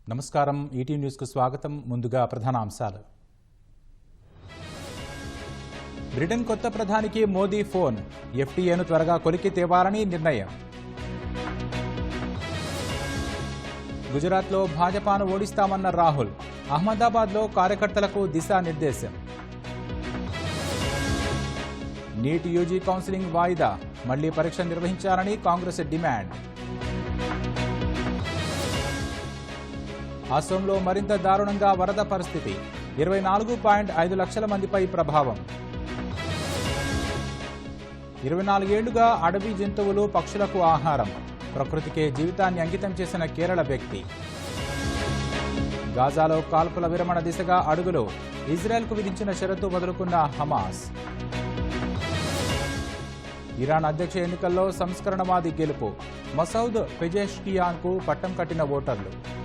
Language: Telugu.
నమస్కారం ఈటీ న్యూస్ కు స్వాగతం. ముందుగా ప్రధాన అంశాలు. బ్రిటన్ కొత్త ప్రధానికి మోదీ ఫోన్. ఎఫ్టీఏను త్వరగా కొలికి తేవాలని నిర్ణయం. గుజరాత్లో భాజపాను ఓడిస్తామన్న రాహుల్. అహ్మదాబాద్లో కార్యకర్తలకు దిశానిర్దేశం. నీట్ యూజీ కౌన్సిలింగ్ వాయిదా. మళ్లీ పరీక్ష నిర్వహించాలని కాంగ్రెస్ డిమాండ్. అసోంలో మరింత దారుణంగా వరద పరిస్థితి. 24.5 లక్షల మందిపై ప్రభావం. 24 ఏళ్లుగా అడవి జంతువులు పక్షులకు ఆహారం. ప్రకృతికే జీవితాన్ని అంకితం చేసిన కేరళ వ్యక్తి. గాజాలో కాల్పుల విరమణ దిశగా అడుగులు. ఇజ్రాయెల్కు విధించిన షరతు వదులుకున్న హమాస్. ఇరాన్ అధ్యక్ష ఎన్నికల్లో సంస్కరణవాది గెలుపు. మసౌద్ పెజెష్కియాన్కు పట్టం కట్టిన ఓటర్లు.